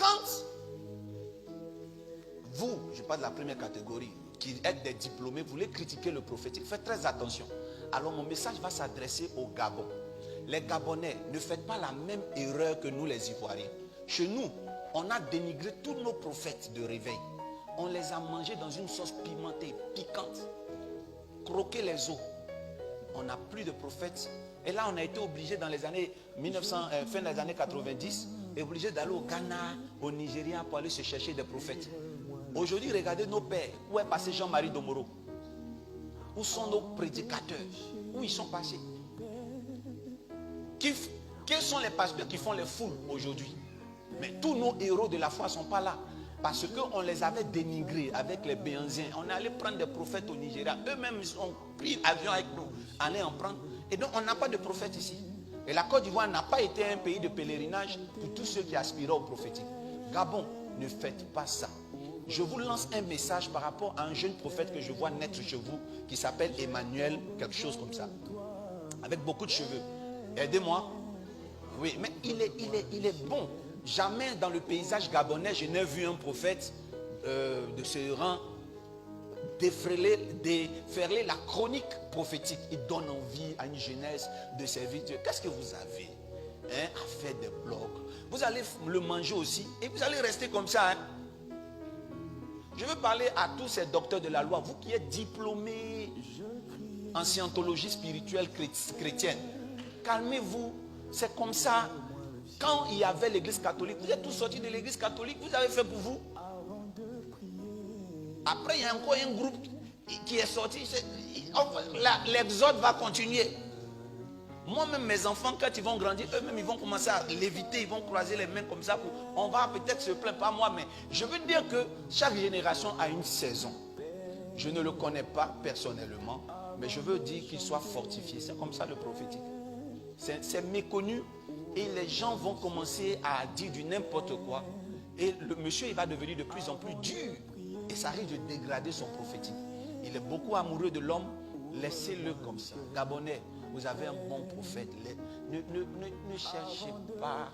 Quand vous, je parle de la première catégorie, qui êtes des diplômés, vous voulez critiquer le prophétique, faites très attention. Alors mon message va s'adresser au Gabon. Les Gabonais, ne faites pas la même erreur que nous les Ivoiriens. Chez nous, on a dénigré tous nos prophètes de réveil. On les a mangés dans une sauce pimentée, piquante. Croquer les os. On n'a plus de prophètes. Et là, on a été obligé dans les années 1900, fin des années 90, obligé d'aller au Ghana, au Nigeria pour aller se chercher des prophètes. Aujourd'hui, regardez nos pères. Où est passé Jean-Marie Domoro? Où sont nos prédicateurs? Où ils sont passés? Quels sont les pasteurs qui font les foules aujourd'hui? Mais tous nos héros de la foi ne sont pas là. Parce qu'on les avait dénigrés avec les Béanziens. On est allé prendre des prophètes au Nigeria. Eux-mêmes ont pris l'avion avec nous. Allaient en prendre. Et donc, on n'a pas de prophètes ici. Et la Côte d'Ivoire n'a pas été un pays de pèlerinage pour tous ceux qui aspiraient au prophétique. Gabon, ne faites pas ça. Je vous lance un message par rapport à un jeune prophète que je vois naître chez vous, qui s'appelle Emmanuel, quelque chose comme ça. Avec beaucoup de cheveux. Aidez-moi. Oui, mais il est bon. Jamais dans le paysage gabonais, je n'ai vu un prophète de ce rang déferler la chronique prophétique. Il donne envie à une jeunesse de servir Dieu. Qu'est-ce que vous avez à faire des blogs? Vous allez le manger aussi et vous allez rester comme ça. Je veux parler à tous ces docteurs de la loi, vous qui êtes diplômés en scientologie spirituelle chrétienne. Calmez-vous, c'est comme ça. Quand il y avait l'église catholique, vous êtes tous sortis de l'église catholique, vous avez fait pour vous. Après, il y a encore un groupe qui est sorti. L'exode va continuer. Moi-même, mes enfants, quand ils vont grandir, eux-mêmes, ils vont commencer à léviter, ils vont croiser les mains comme ça. On va peut-être se plaindre, pas moi, mais je veux dire que chaque génération a une saison. Je ne le connais pas personnellement, mais je veux dire qu'il soit fortifié. C'est comme ça le prophétique. C'est méconnu et les gens vont commencer à dire du n'importe quoi. Et le monsieur, il va devenir de plus en plus dur. Et ça risque de dégrader son prophétique. Il est beaucoup amoureux de l'homme. Laissez-le comme ça. Gabonais, vous avez un bon prophète. Ne cherchez pas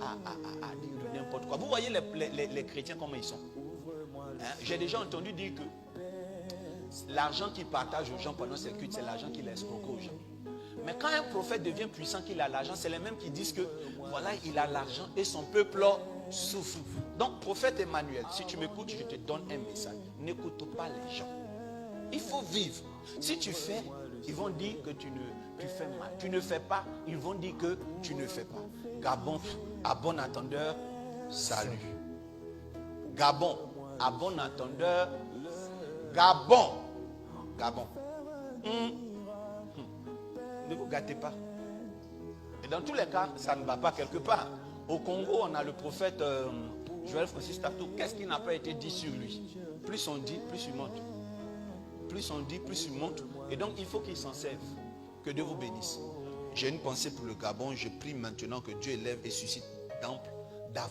à dire de n'importe quoi. Vous voyez les chrétiens comment ils sont. J'ai déjà entendu dire que l'argent qu'ils partagent aux gens pendant ces cultes, c'est l'argent qu'ils escroquent aux gens. Mais quand un prophète devient puissant, qu'il a l'argent, c'est les mêmes qui disent que voilà, il a l'argent et son peuple souffre. Donc, prophète Emmanuel, si tu m'écoutes, je te donne un message. N'écoute pas les gens. Il faut vivre. Si tu fais, ils vont dire que tu fais mal. Tu ne fais pas, ils vont dire que tu ne fais pas. Gabon, à bon entendeur, salut. Gabon, à bon entendeur, Gabon. Gabon. Ne vous gâtez pas. Et dans tous les cas, ça ne va pas quelque part. Au Congo, on a le prophète Joël Francis Tatou. Qu'est-ce qui n'a pas été dit sur lui? Plus on dit, plus il monte. Plus on dit, plus il monte. Et donc, il faut qu'il s'en serve. Que Dieu vous bénisse. J'ai une pensée pour le Gabon. Je prie maintenant que Dieu élève et suscite temple d'Afrique.